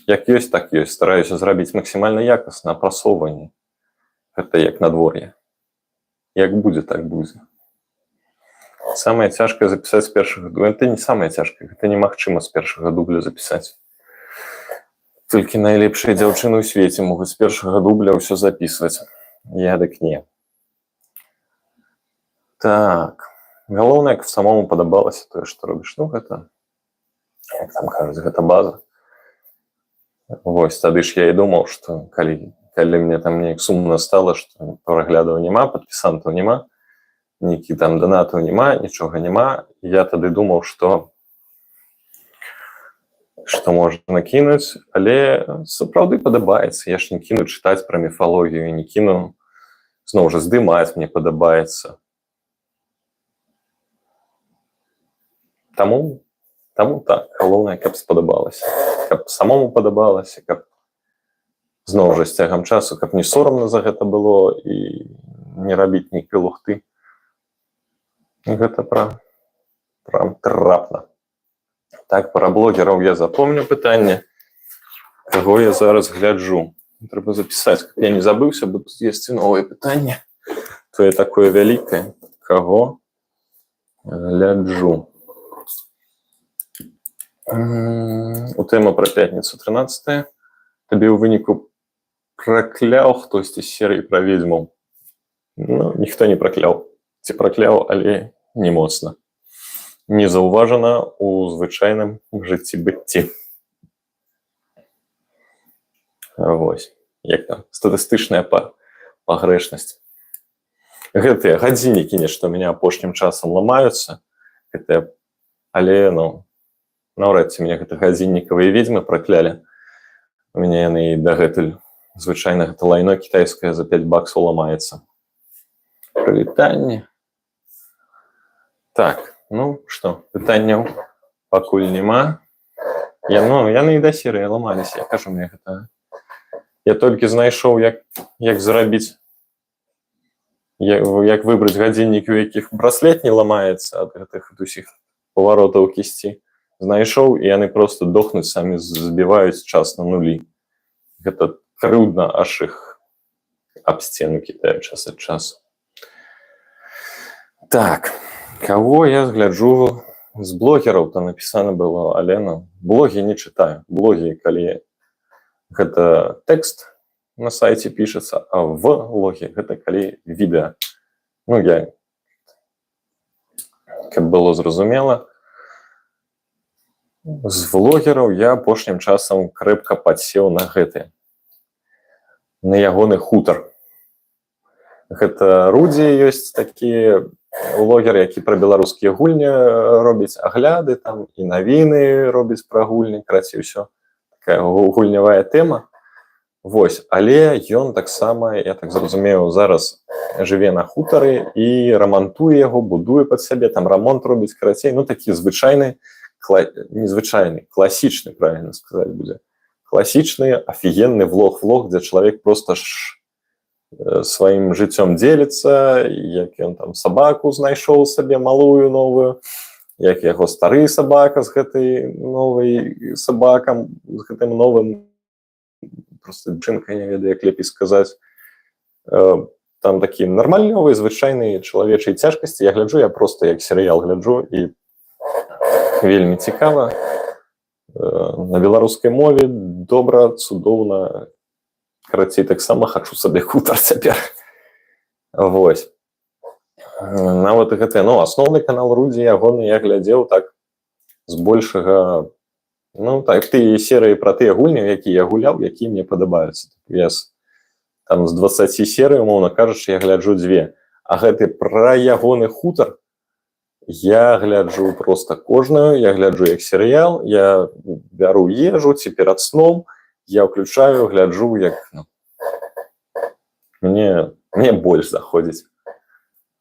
S1: як ёсць, так ёсць. Стараюся зрабіць максімальна якасна прасоўванне. Гэта як надвор'е. Як будзе, так будзе. Самае цяжкае запісаць з першага дубля. Гэта не самае цяжкае, гэта немагчыма з першага дубля запісаць. Толькі найлепшыя дзяўчыны ў свеце могуць з першага дубля ўсё запісваць. Я дык не. Так. Галоўнае, каб самому падабалася тое, што робіш. Ну, гэта, як там кажуць, гэта база. Вось, тады ж я і думаў, што калі мне там неяк сумна стала, што праглядаў няма, падпісантаў няма, ніякі там донатаў няма, нічога няма, я тады думаў, што можна кінуць, але сапраўды падабаецца. Я ж не кіну чытаць пра міфалогію, не кіну, зноў жа, здымаць мне падабаецца. Таму так, галоўнае, каб спадабалася. Каб самому падабалася, каб зноў жа, з цягам часу, каб не сорамна за гэта было і не рабіць нейкай лухты. Гэта прям трапна. Так, пара блогераў я запомню пытанне. Каго я зараз гляджу? Трэба запісаць, каб я не забыўся, бо тут ёсць і новае пытанне. Тое такое вялікае. Каго гляджу? У тэму пра пятніцу 13. Табе ў выніку пракляў хтосьці з серыі пра ведзьмаў? Ну, ніхто не пракляў. Ці пракляў, але не моцна. Не заўважана ў звычайным жыцці-быцці. Вось. Як там? Статыстычная пагрэшнасць. Гэтыя гадзіннікі нешта ў мяне апошнім часам ламаюцца. Але, ну, наўрад ці мне гэта гадзіннікавыя ведзьмы праклялі. У мяне яны і дагэтуль звычайна гэта лайно кітайскае за 5 баксаў ламаецца. Прывітанне. Так, ну што, пытанняў пакуль няма. Яны і да серыі ламаліся, я кажу, мне гэта... Я толькі знайшоў, як зрабіць, як выбраць гадзіннікі, у якіх браслет не ламаецца ад гэтых усіх паваротаў кісці. Знайшоў, і яны проста дохнуць, самі збіваюць час на нулі. Гэта крыўдна, аж іх аб сцену кідаю час ад часу. Так, каго я гляджу з блогераў, там напісана было, але блогі не чытаю. Блогі, калі гэта тэкст на сайце пішацца, а влогі гэта калі відэа. Ну, я, каб было зразумела, з влогераў я апошнім часам крэпка падсеў на гэты, на ягоны хутар. Гэта Рудзі ёсць такі влогер, які пра беларускія гульні робіць агляды, там і навіны робіць пра гульні, карацей, усё. Такая гульнявая тэма. Вось, але ён таксама, я так зразумеў, зараз жыве на хутары і рамантуе яго, будуе пад сябе, там рамонт робіць, карацей, ну такі звычайны, незвычайны, класічны, правильно сказаць будзе. Класічны, офігенны влог, дзе чалавек проста сваім жыццём дзеліцца, як ён там сабаку знайшоў сабе малую новую, як яго стары сабака з гэтай новай сабакам, з гэтым новым, просто дзінка, не ведаю, як лепей сказаць. Там такі нармальны, новый, звычайны чалавечай цяжкасці. Я гляджу, я просто як серыял гляджу, і вельмі цікава. На беларускай мове добра, цудоўна. Карацей, таксама хачу сабе хутар цяпер. Вось. Нават гэта, ну, асноўны канал Рудзі, ягоны я глядзеў так збольшага, ну, так, тыя серыі пра тыя гульні, якія я гуляў, якія мне падабаюцца. Я там з 20 серый, умоўна кажучы, я гляджу 2. А гэты пра ягоны хутар я гляджу просто кожную, я гляджу як серыял, я бяру ежу ці перад сном, я ўключаю, гляджу, як мне больш заходзіць.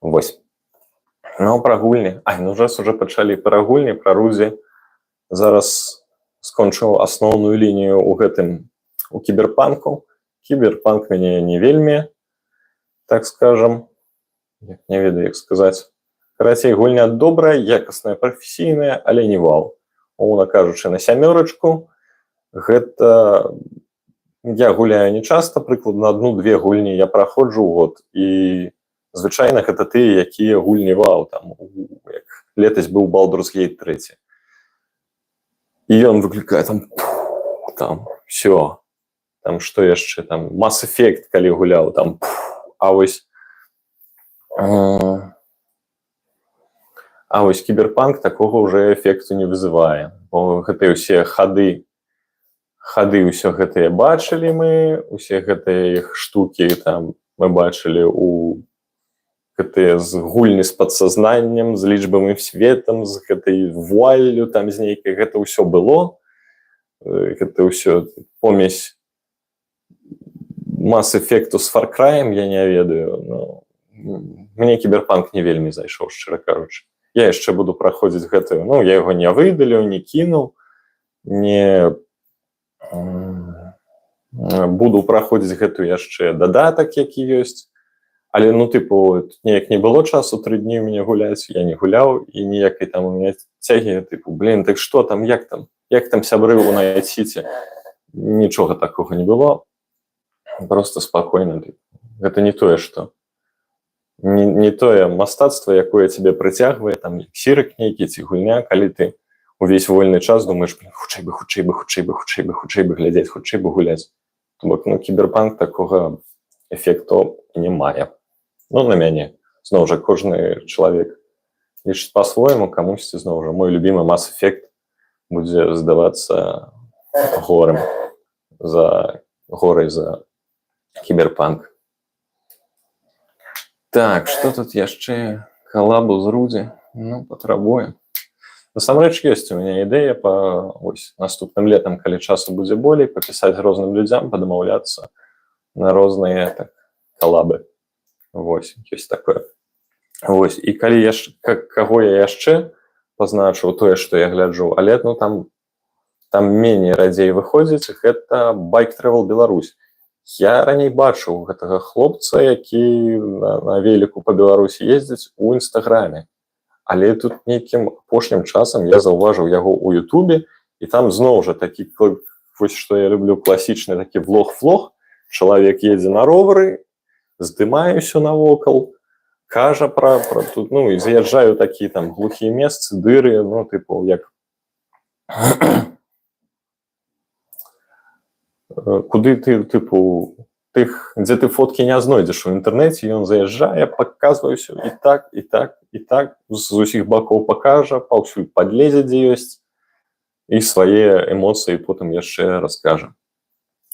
S1: Вось. Ну, пра гульні. Ну, раз уже пачалі пра гульні, пра Рудзі. Зараз скончыў асноўную лінію ў гэтым, у кіберпанку. Кіберпанк мяне не вельмі, так скажам, не ведаю, як сказаць. Карацей, гульня добрая, якасная, прафесійная, але не вау. Умоўна кажучы, на 7. Гэта... Я гуляю не часта, прыкладна 1-2 гульні я праходжу ў год. І звычайна гэта тыя, якія гульні вау. Там, як летась быў Baldur's Gate 3. І ён выклікае там всё. Там што яшчэ? Там Mass Effect, калі гуляў, там а вось кіберпанк такога ўжо эфекту не вызывае. Бо гэтыя ўсе хады ўсё гэтыя бачылі мы, усе гэтыя іх штукі там мы бачылі у гэтыя з гульні з падсазнаннем, з лічбавым светам, з гэтай вуаллю там з нейкай, гэта ўсё было. Гэта ўсё помесь Mass Effect'у з Far Cry'ем, я не ведаю. Но мне кіберпанк не вельмі зайшоў, шчыра кажучы. Я яшчэ буду праходзіць гэтую. Ну, я яго не выдаліў, не кінуў, не буду праходзіць гэтую яшчэ дадатак, які ёсць. Але, ну, тыпу, неяк не было часу 3 дні ў мяне гуляць, я не гуляў, і ніякай там у мяне цягі, тыпу, так што там, як там сябры ў Найт-Сіці? Нічога такога не было. Просто спакойна. Гэта не тое, што... Не тое мастацтва, якое цябе прыцягвае, там, сірак нейкі ці гульня, калі ты увесь вольны час думаеш, хутчэй бы глядзець, хутчэй бы гуляць. То бок, ну, кіберпанк такога эфекту не мае. Ну, на мяне. Зноў жа, кожны чалавек лічыць па-свойму, камусьці, зноў жа, мой любімы Mass Effect будзе здавацца горай за кіберпанк. Так, што тут яшчэ? Калабу з Рудзі? Ну, патрабуем. Насамрэч ёсць у мяне ідэя па наступным летам, калі часу будзе болей, папісаць розным людзям, падамаўляцца на розныя калабы. Вось, ёсць такое. Вось, і калі каго я яшчэ пазначыў тое, што я гляджу, але ну там меней радзей выходзіць, гэта Bike Travel Беларусь. Я раней бачыў гэтага хлопца, які на веліку па Беларусі ездзіць у Інстаграме. Але тут нейкім апошнім часам я заўважыў яго ў Ютубе, і там зноў жа такі, вось што я люблю, класічны такі влог-флог. Чалавек едзе на ровары, здымае ўсё навокал, кажа пра тут, ну, і заязджаю такія там глухія месцы, дыры, ну, тыпу, як... Куды ты, тыпу, дзе ты фоткі не знойдзеш у інтэрнэце, ён заязджае, паказвае ўсё і так, з усіх бакоў пакажа, паўсюль падлезе, дзе ёсць, і свае эмоцыі потым яшчэ раскажа.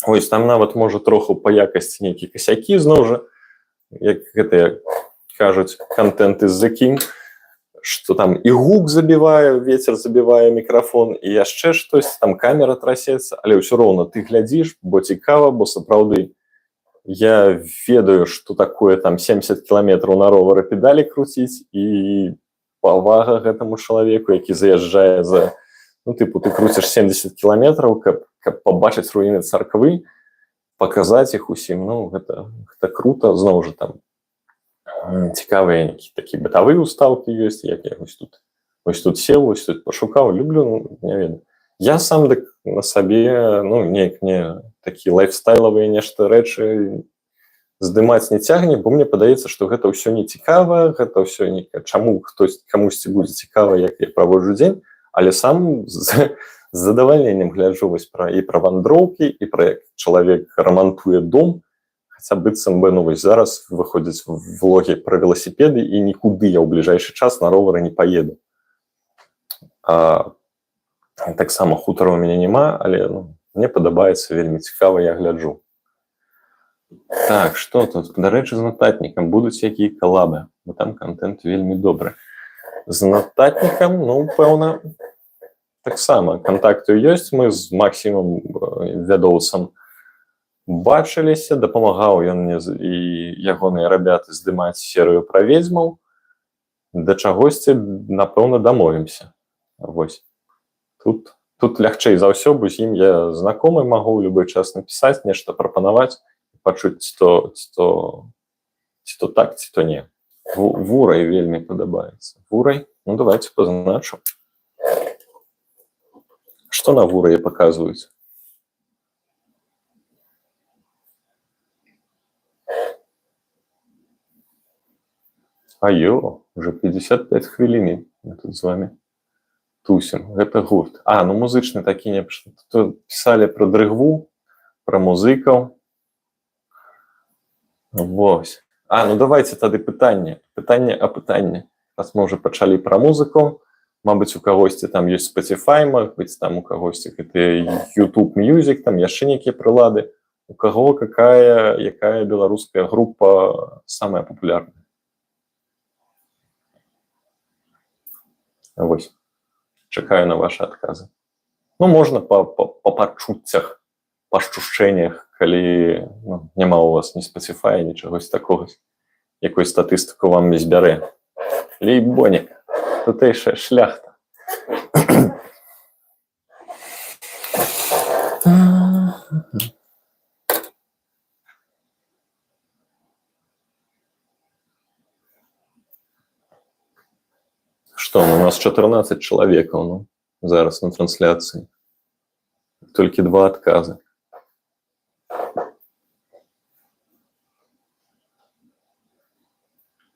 S1: Ось, там нават можа троху па якасці нейкі касякі, зноў жа, як гэтыя кажуць, контент is the king, што там і гук забівае, вецер забівае мікрафон, і яшчэ штось, там камера трасецца, але ўсё роўна ты глядзіш, бо цікава, бо сапраўды я ведаю, што такое там 70 кіламетраў на ровары педалі круціць, і павага гэтаму чалавеку, які заязджае за... Ну, тыпу, ты круціш 70 кіламетраў, каб пабачыць руіны царквы, паказаць іх усім, ну, гэта крута, зноў жа там цікавыя нейкія такія бытавыя ўстаўкі ёсць, як я вось тут сеў, вось тут пашукаў, люблю, ну, не ведаю. Я сам на сабе, ну, неяк мне такі лайфстайлавыя нешта рэчы здымаць не цягне, бо мне падаецца, што гэта ўсё не цікава, гэта ўсё чаму камусьці будзе цікава, як я праводжу дзень, але сам з задавальненнем гляджу вось і пра вандроўкі, і пра як чалавек рамантуе дом, хаця быццам бы, ну, вось зараз выходзяць влогі пра веласіпеды, і нікуды я ў бліжэйшы час на ровары не паеду. Таксама хутара ў мяне няма, але мне падабаецца, вельмі цікава, я гляджу. Так, што тут? Дарэчы, з нататнікам будуць якія калабы, бо там контент вельмі добры. З нататнікам, ну, пэўна, таксама контакты ёсць, мы з Максімам вядоўцам бачыліся, дапамагаў ён мне і ягоныя рабяты здымаць серыю пра ведзьмаў. Да чагосьці, напэўна, дамовімся. Вось. Тут лягчэй за ўсё, бо з ім я знакомы, магу ў любой час напісаць, нешта прапанаваць, пачуць, ці то так, ці то не. Вурай вельмі падабаецца. Вурай? Ну, давайте пазначу. Што на вурае паказваюць? Уже 55 хвілін мы тут з вами тусім. Гэта гурт. Ну музычны такі не пісалі пра дрыгву, пра музыкаў. Вось. Ну давайте тады пытанне. Пытанне о пытанне. Раз мы ўжо пачалі пра музыку, мабыць, у кагосьці там ёсць Spotify, мабыць, там у кагосьці гэта YouTube Music, там яшчэ нейкія прылады. У каго якая беларуская група самая папулярная? Вось. Чакаю на ваши адказы. Ну, можна па пачуццях, па ашчушчэннях, калі няма у вас ні Spotify, ні чагось такога, якой статыстыку вам не збярэ. Лейбонік, тутэйшая шляхта. Што, у нас 14 чалавекаў, зараз на трансляцыі. Толькі 2 адказы.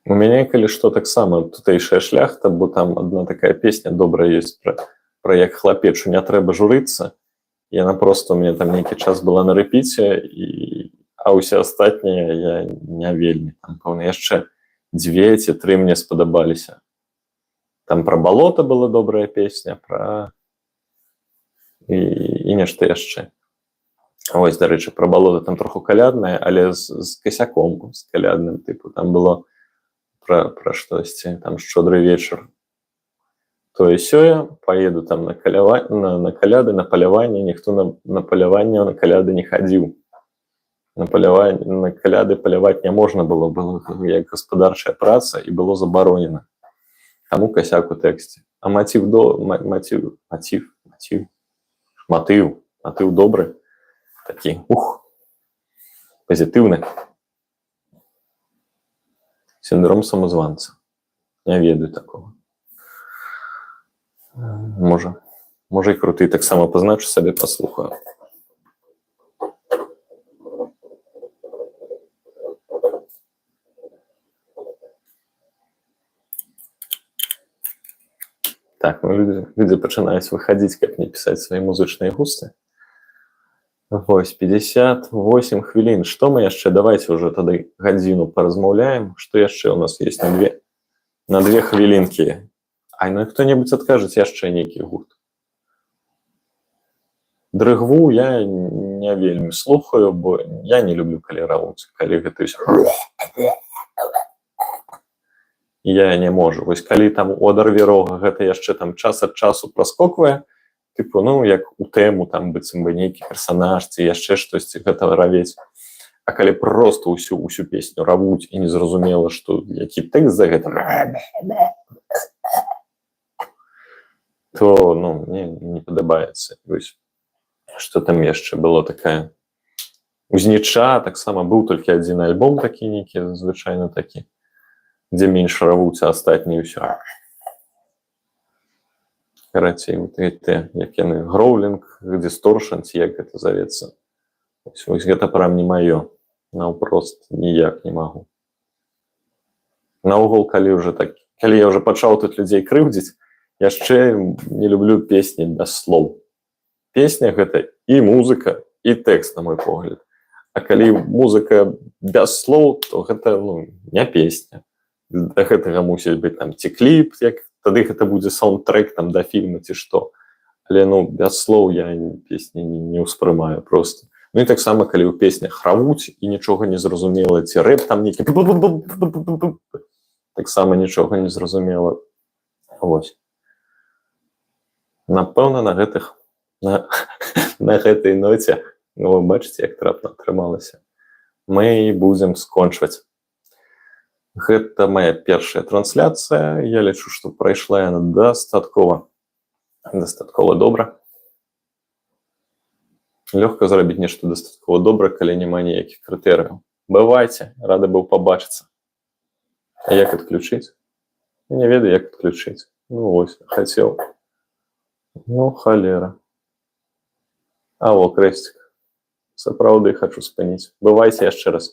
S1: У мяне, калі што, таксама тутэйшая шляхта, бо там одна такая песня добрая ёсць пра як хлапечу не трэба журыцца. Яна проста у мяне там нейкі час была на рэпіце, а ўсе астатнія я не вельмі. Там, пэўна, яшчэ 2 ці 3 мне спадабаліся. Там пра балота была добрая песня, і нешта яшчэ. Вось, дарэчы, пра балота там троху каляднае, але з касяком, з калядным тыпу. Там было пра штосьці, там шчодры вечар. Тое-сёе, паеду там на каляды, на паляванне, ніхто на паляванне, на каляды не хадзіў. На каляды паляваць не можна было, як гаспадарчая праца, і было забаронена. Таму касяк у тэксце. А матыў добры, такі, пазітыўны. Сіндром самазванца. Не ведаю такого. Можа і круты, таксама пазначу сабе, паслухаю. Так, людзі пачынаюць выхадзіць, каб не пісаць свае музычныя густы. Вось, 58 хвілін. Што мы яшчэ? Давайте ўжо тады гадзіну паразмаўляем. Што яшчэ ў нас ёсць на 2 хвілінкі? Ну хто-небудзь адкажуць яшчэ нейкі гурт. Дрыгву я не вельмі слухаю, бо я не люблю, калі раўуць, калі гэта ўсё... Я не можу. Вось калі там у адарвірога гэта яшчэ там час ад часу праскоквае, тыпу, як у тэму, там быццам бы нейкі персанаж, ці яшчэ штосьці гэта равець. А калі проста ўсю песню равуць і незразумела, што які тэкст за гэта, то, мне не падабаецца. Вось, што там яшчэ было такая... Узніча таксама быў толькі адзін альбом такі нейкі, звычайна такі, дзе менш равуць, а астатнія ўсё. Карацей, як яны, гроулінг, дисторшн, ці як гэта завецца. Вось гэта прям не маё. Наўпрост ніяк не магу. Наогул, калі я ўжо пачаў тут людзей крыўдзіць, яшчэ не люблю песні без слоў. Песня гэта і музыка, і тэкст, на мой погляд. А калі музыка без слоў, то гэта, не песня. Да гэтага мусіць быць там ці кліп, тады гэта будзе саундтрэк там да фільма ці што. Але, без слоў я песні не ўспрымаю проста. І таксама, калі ў песнях равуць і нічога не зразумела, ці рэп там нейкі... Таксама нічога не зразумела. Вось. Напэўна, на гэтай ноце Ну, вы бачыце, як трапна атрымалася. Мы будзем скончваць. Гэта моя першая трансляцыя. Я лічу, што прайшла яна дастаткова добра. Лёгка зрабіць нешта дастаткова добра, калі няма ніякіх крытэрыяў. Бывайце, рады быў пабачыцца. А як адключыць? Не ведаю, як адключыць. Ну вось, хацеў. Ну, халера. А, во, крэсцік. Сапраўды хачу спыніць. Бывайце яшчэ раз.